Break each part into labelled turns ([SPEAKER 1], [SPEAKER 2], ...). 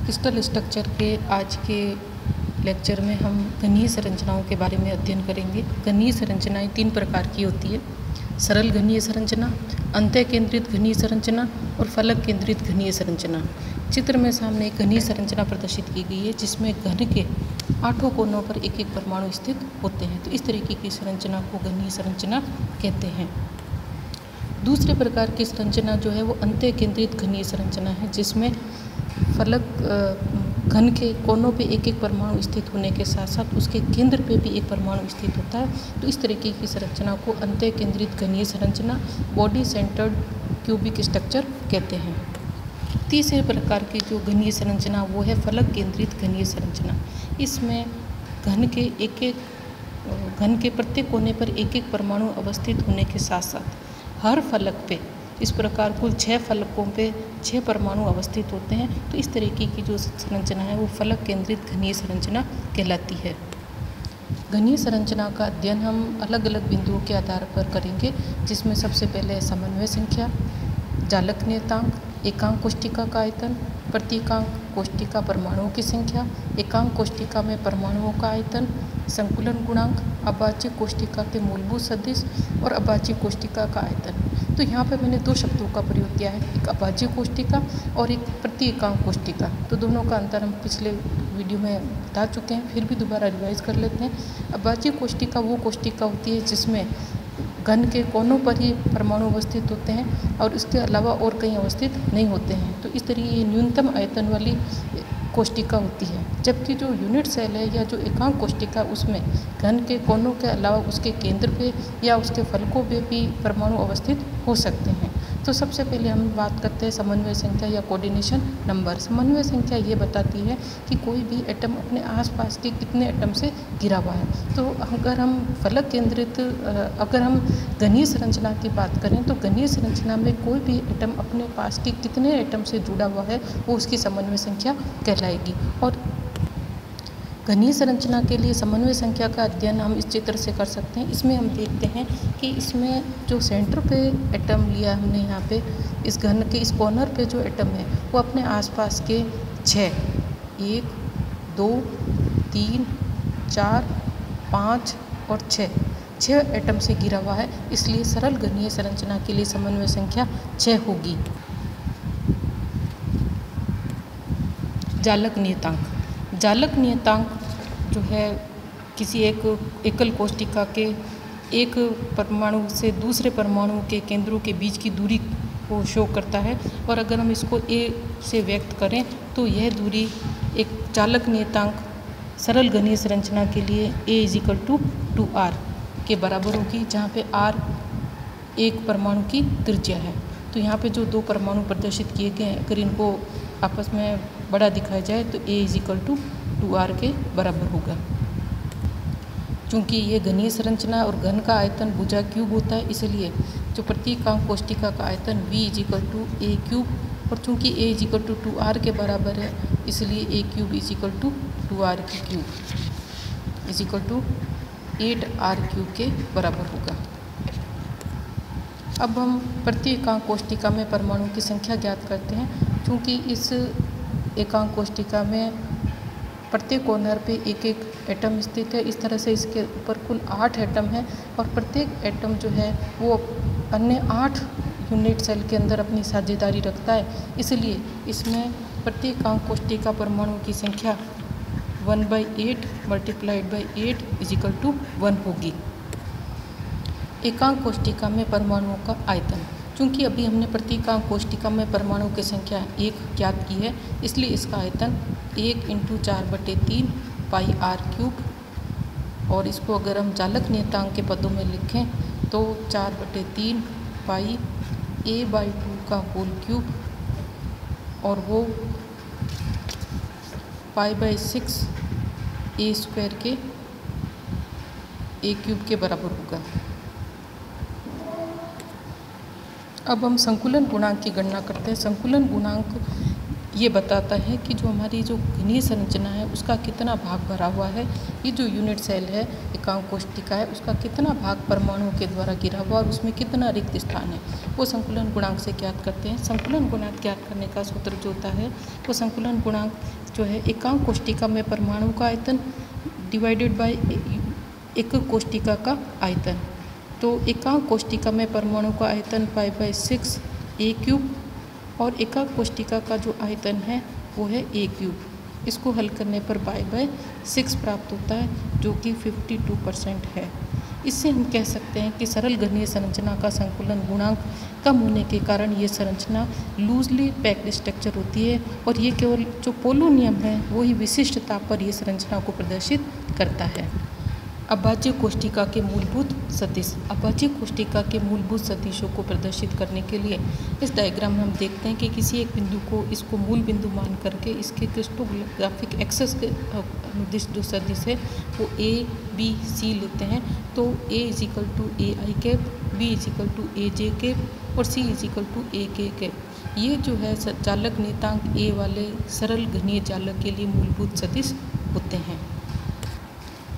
[SPEAKER 1] Crystal structure के आज के लेक्चर में हम घनीय संरचनाओं के बारे में अध्ययन करेंगे। घनीय संरचनाएं 3 प्रकार की होती है: सरल घनीय संरचना, अंतः केंद्रित घनीय संरचना और फलक केंद्रित घनीय संरचना। चित्र में सामने एक घनीय संरचना प्रदर्शित की गई है जिसमें घन के 8 कोनों पर एक एक परमाणु स्थित होते हैं। तो इस तरीके की संरचना को घनीय संरचना कहते हैं। दूसरे प्रकार की संरचना जो है वो अंतः केंद्रित घनीय संरचना है, जिसमें फलक घन के कोनों पे एक एक परमाणु स्थित होने के साथ साथ उसके केंद्र पे भी एक परमाणु स्थित होता है। तो इस तरीके की संरचना को अंतः केंद्रित घनीय संरचना, बॉडी सेंटर्ड क्यूबिक स्ट्रक्चर कहते हैं। तीसरे प्रकार की जो घनीय संरचना वो है फलक केंद्रित घनीय संरचना। इसमें घन के प्रत्येक कोने पर एक एक परमाणु अवस्थित होने के साथ साथ हर फलक पे इस प्रकार कुल 6 फलकों पे 6 परमाणु अवस्थित होते हैं। तो इस तरीके की जो संरचना है वो फलक केंद्रित घनीय संरचना कहलाती है। घनीय संरचना का अध्ययन हम अलग अलग बिंदुओं के आधार पर करेंगे, जिसमें सबसे पहले समन्वय संख्या, जालक नियतांक, एकांक कोष्ठिका का आयतन, प्रतीकांक कोष्ठिका परमाणुओं की संख्या, एकांक कोष्ठिका में परमाणुओं का आयतन, संकुलन गुणांक, अभाज्य कोष्ठिका के मूलभूत सदिश और अभाज्य कोष्ठिका का आयतन। तो यहाँ पे मैंने 2 शब्दों का प्रयोग किया है, एक अभाज्य कोष्ठिका और एक प्रतीकांक कोष्ठिका। तो दोनों का अंतर हम पिछले वीडियो में बता चुके हैं, फिर भी दोबारा रिवाइज कर लेते हैं। अभाज्य कोष्ठिका वो कोष्ठिका होती है जिसमें घन के कोनों पर ही परमाणु अवस्थित होते हैं और इसके अलावा और कहीं अवस्थित नहीं होते हैं। तो इस तरीके न्यूनतम आयतन वाली कोष्ठिका होती है। जबकि जो यूनिट सेल है या जो एकांक कोष्ठिका, उसमें घन के कोनों के अलावा उसके केंद्र पे या उसके फलकों पे भी परमाणु अवस्थित हो सकते हैं। तो सबसे पहले हम बात करते हैं समन्वय संख्या या कोऑर्डिनेशन नंबर। समन्वय संख्या ये बताती है कि कोई भी एटम अपने आसपास के कितने एटम से घिरा हुआ है। तो अगर हम घनीय संरचना की बात करें तो घनीय संरचना में कोई भी एटम अपने पास के कितने एटम से जुड़ा हुआ है वो उसकी समन्वय संख्या कहलाएगी। और घनीय संरचना के लिए समन्वय संख्या का अध्ययन हम इस चित्र से कर सकते हैं। इसमें हम देखते हैं कि इसमें जो सेंटर पे एटम लिया हमने यहाँ पे इस घन के इस कॉर्नर पे जो एटम है वो अपने आसपास के 6, 1, 2, 3, 4, 5 और 6 एटम से घिरा हुआ है। इसलिए सरल घनीय संरचना के लिए समन्वय संख्या 6 होगी। जालक नियतांक। जालक नियतांक जो है किसी एक एकल कोष्ठिका के एक परमाणु से दूसरे परमाणु के केंद्रों के बीच की दूरी को शो करता है। और अगर हम इसको a से व्यक्त करें तो यह दूरी एक जालक नियतांक सरल घनीय संरचना के लिए a = 2r के बराबर होगी, जहाँ पे r एक परमाणु की त्रिज्या है। तो यहाँ पे जो 2 परमाणु प्रदर्शित किए गए हैं, अगर इनको आपस में बड़ा दिखाया जाए तो a = 2r के बराबर होगा। चूँकि ये घनीय संरचना और घन का आयतन भुजा क्यूब होता है, इसलिए जो प्रतीकांक कोष्ठिका का आयतन v = a³ और चूँकि a = 2r के बराबर है, इसलिए a³ = 2r³ = 8r³ के बराबर होगा। अब हम प्रत्येकांक कोष्ठिका में परमाणु की संख्या ज्ञात करते हैं। चूँकि इस एकांक कोष्ठिका में प्रत्येक कॉर्नर पे एक एक एटम स्थित है, इस तरह से इसके ऊपर कुल 8 एटम हैं और प्रत्येक एटम जो है वो अन्य 8 यूनिट सेल के अंदर अपनी साझेदारी रखता है। इसलिए इसमें प्रत्येकांक कोष्ठिका परमाणु की संख्या 1/8 × 8 = 1 होगी। एकांक कोष्ठिका में परमाणुओं का आयतन। चूँकि अभी हमने प्रतीकांक कोष्ठिका में परमाणु की संख्या 1 ज्ञात की है, इसलिए इसका आयतन 1 × 4/3 πr³ और इसको अगर हम जालक नियतांक के पदों में लिखें तो 4/3 π a/2 और वो π/6 a² के a³ के बराबर होगा। अब हम संकुलन गुणांक की गणना करते हैं। संकुलन गुणांक ये बताता है कि जो हमारी जो घनीय संरचना है उसका कितना भाग भरा हुआ है। ये जो यूनिट सेल है, एकांक कोशिका है, उसका कितना भाग परमाणुओं के द्वारा घिरा हुआ और उसमें कितना रिक्त स्थान है, वो संकुलन गुणांक से ज्ञात करते हैं। संकुलन गुणांक ज्ञात करने का सूत्र जो होता है वो संकुलन गुणांक जो है एकांक कोशिका में परमाणु का आयतन डिवाइडेड बाय एकक कोशिका का आयतन। तो एकांक कोशिका में परमाणु का आयतन π/6 a³ और एकांक कोशिका का जो आयतन है वो है a³। इसको हल करने पर π/6 प्राप्त होता है जो कि 52% है। इससे हम कह सकते हैं कि सरल घनीय संरचना का संकुलन गुणांक कम होने के कारण ये संरचना लूजली पैक्ड स्ट्रक्चर होती है और ये केवल जो पोलोनियम है वही विशिष्ट ताप पर ये संरचना को प्रदर्शित करता है। अभाज्य कोशिका के मूलभूत सदिश। अभाज्य कोशिका के मूलभूत सदिशों को प्रदर्शित करने के लिए इस डायग्राम में हम देखते हैं कि किसी एक बिंदु को इसको मूल बिंदु मान करके इसके क्रिस्टोग्राफिक एक्सेस के निर्दिष्ट जो सदिश है वो A, B, C लेते हैं। तो A = AI cap, B = AJ cap और C = AK कैप। ये जो है चालक नियतांक A वाले सरल घनीय चालक के लिए मूलभूत सदिश होते हैं।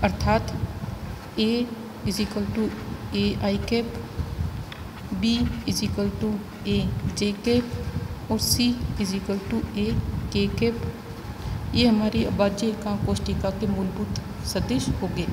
[SPEAKER 1] अर्थात A = AI cap, B = AJ cap और C = AK कैप। ये हमारी अभाज्य एकांक कोशिका के मूलभूत सदिश हो गए।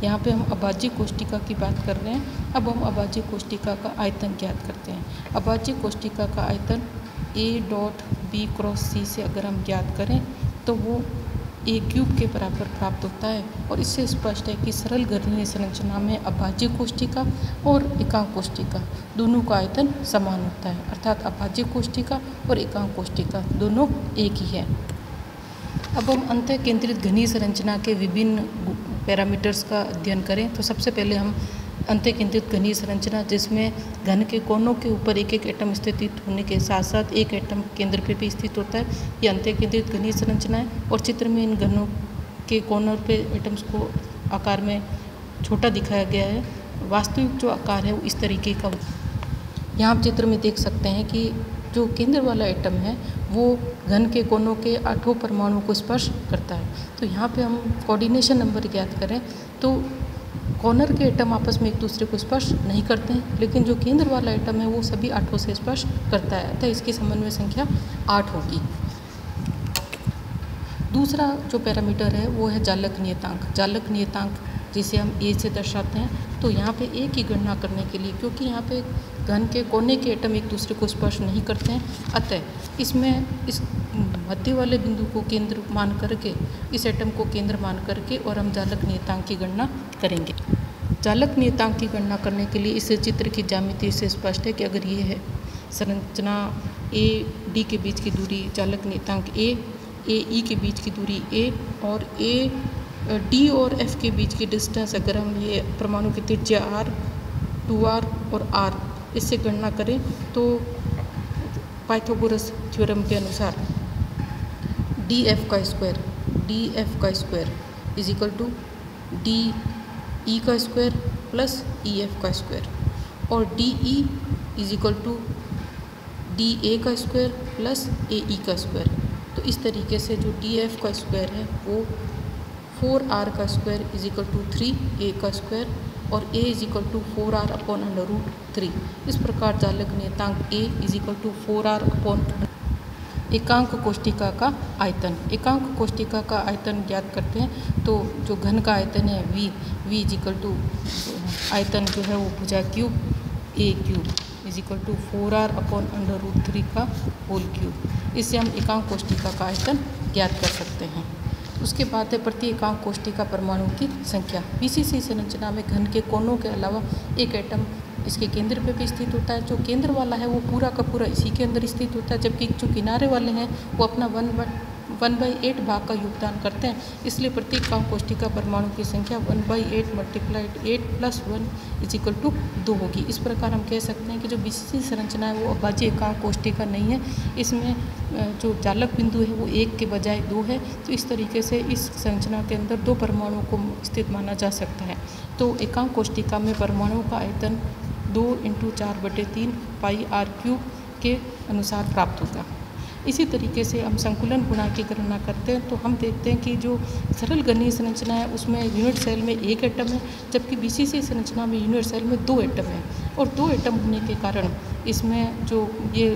[SPEAKER 1] यहाँ पे हम अभाज्य कोशिका की बात कर रहे हैं। अब हम अभाज्य कोशिका का आयतन ज्ञात करते हैं। अभाज्य कोशिका का आयतन A.B×C से अगर हम ज्ञात करें तो वो a³ के बराबर प्राप्त होता है और इससे स्पष्ट है कि सरल घनीय संरचना में अभाज्य कोशिका और एकांक कोशिका दोनों का आयतन समान होता है। अर्थात अभाज्य कोशिका और एकांक कोशिका दोनों एक ही है। अब हम अंतः केंद्रित घनीय संरचना के विभिन्न पैरामीटर्स का अध्ययन करें तो सबसे पहले हम अंतः केंद्रित घनीय संरचना, जिसमें घन के कोनों के ऊपर एक एक एटम स्थित होने के साथ साथ एक एटम केंद्र पे भी स्थित होता है, ये अंतः केंद्रित घनीय संरचना है। और चित्र में इन घनों के कोनों पे एटम्स को आकार में छोटा दिखाया गया है। वास्तविक जो आकार है वो इस तरीके का। यहाँ आप चित्र में देख सकते हैं कि जो केंद्र वाला एटम है वो घन के कोनों के 8 परमाणुओं को स्पर्श करता है। तो यहाँ पे हम कोऑर्डिनेशन नंबर ज्ञात करें तो कॉर्नर के एटम आपस में एक दूसरे को स्पर्श नहीं करते हैं, लेकिन जो केंद्र वाला एटम है वो सभी 8 से स्पर्श करता है, अतः इसकी समन्वय संख्या 8 होगी। दूसरा जो पैरामीटर है वो है जालक नियतांक। जालक नियतांक जिसे हम A से दर्शाते हैं। तो यहाँ पे A की गणना करने के लिए, क्योंकि यहाँ पे घन के कोने के एटम एक दूसरे को स्पर्श नहीं करते हैं, अतः इसमें इस मध्य वाले बिंदु को केंद्र मान करके, इस एटम को केंद्र मान करके और हम जालक नियतांक की गणना करेंगे। जालक नियतांक की गणना करने के लिए इस चित्र की ज्यामिति से स्पष्ट है कि अगर ये है संरचना A D के बीच की दूरी जालक नियतांक A E के बीच की दूरी A और A D और F के बीच की डिस्टेंस, अगर हम ये परमाणु की त्रिज्या R, 2R और R इससे गणना करें तो पाइथागोरस थ्योरम के अनुसार DF का स्क्वायर = DE का स्क्वायर प्लस EF का स्क्वायर और DE = DA का स्क्वायर प्लस AE का स्क्वायर। तो इस तरीके से जो DF का स्क्वायर है वो 4R का स्क्वायर = 3A का स्क्वायर और A = 4R/√3। इस प्रकार जालक नियतांक A = 4R/। एकांक कोशिका का आयतन। एकांक कोशिका का आयतन ज्ञात करते हैं तो जो घन का आयतन है V आयतन जो है वो भुजा क्यूब A³ = 4R/√3 का होल क्यूब। इससे हम एकांक कोशिका का आयतन ज्ञात कर सकते हैं। उसके बाद है प्रति एकांक कोशिका परमाणु की संख्या। PCC संरचना में घन के कोनों के अलावा एक एटम इसके केंद्र पे भी स्थित होता है। जो केंद्र वाला है वो पूरा का पूरा इसी के अंदर स्थित होता है, जबकि जो किनारे वाले हैं वो अपना 1/8 भाग का योगदान करते हैं। इसलिए प्रति एकांक कोशिका परमाणु की संख्या 1/8 × 8 + 1 = 2 होगी। इस प्रकार हम कह सकते हैं कि जो BCC संरचना है वो अभाज्य एकांक कोशिका नहीं है। इसमें जो जालक बिंदु है वो 1 के बजाय 2 है। तो इस तरीके से इस संरचना के अंदर 2 परमाणुओं को स्थित माना जा सकता है। तो एकांक कोशिका में परमाणु का आयतन 2 × 4/3 πr³ के अनुसार प्राप्त होगा। इसी तरीके से हम संकुलन गुणांक की गणना करते हैं तो हम देखते हैं कि जो सरल घनीय संरचना है उसमें यूनिट सेल में एक एटम है, जबकि बीसीसी संरचना में यूनिट सेल में 2 एटम है। और 2 एटम होने के कारण इसमें जो ये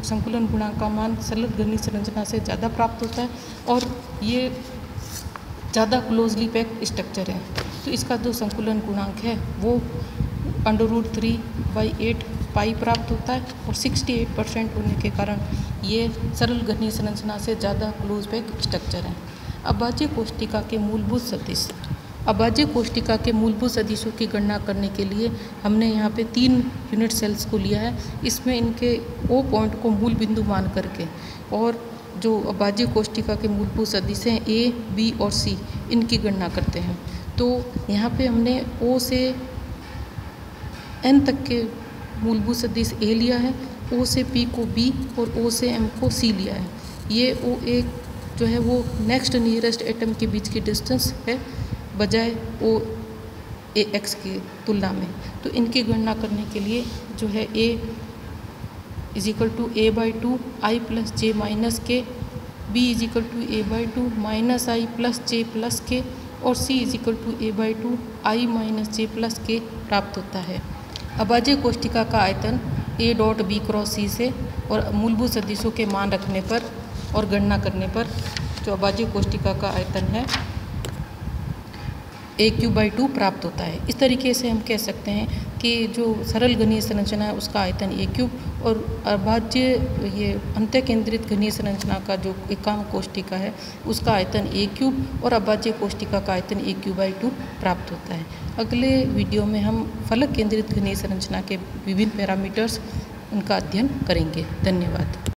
[SPEAKER 1] संकुलन गुणांक का मान सरल घनीय संरचना से ज़्यादा प्राप्त होता है और ये ज़्यादा क्लोजली पैक्ड स्ट्रक्चर है। तो इसका जो संकुलन गुणांक है वो √3/8 पाई प्राप्त होता है और 68% होने के कारण ये सरल घनीय संरचना से ज़्यादा क्लोज पैक्ड स्ट्रक्चर है। अभाज्य कोष्ठिका के मूलभूत सदिश। अभाज्य कोष्ठिका के मूलभूत सदिशों की गणना करने के लिए हमने यहाँ पे 3 यूनिट सेल्स को लिया है। इसमें इनके O पॉइंट को मूल बिंदु मान करके और जो अभाज्य कोष्ठिका के मूलभूत सदिश हैं A, B और C, इनकी गणना करते हैं। तो यहाँ पे हमने O से N तक के मूलभूत सदिश A लिया है, O से P को B और O से M को C लिया है। ये OA जो है वो नेक्स्ट नियरेस्ट एटम के बीच की डिस्टेंस है बजाय OAX की तुलना में। तो इनकी गणना करने के लिए जो है A = A/2 I + J - K, B = A/2 - I + J + K और C = A/2 I - J + K प्राप्त होता है। अभाज्य कोष्ठिका का आयतन A.B × C से और मूलभूत सदिशों के मान रखने पर और गणना करने पर जो अभाज्य कोष्ठिका का आयतन है A³/2 प्राप्त होता है। इस तरीके से हम कह सकते हैं कि जो सरल घनीय संरचना है उसका आयतन A³ और अभाज्य ये अंत्य केंद्रित घनीय संरचना का जो एकांक कोष्ठिका है उसका आयतन A³ और अभाज्य कोष्ठिका का आयतन A³/2 प्राप्त होता है। अगले वीडियो में हम फलक केंद्रित घनीय संरचना के विभिन्न पैरामीटर्स उनका अध्ययन करेंगे। धन्यवाद।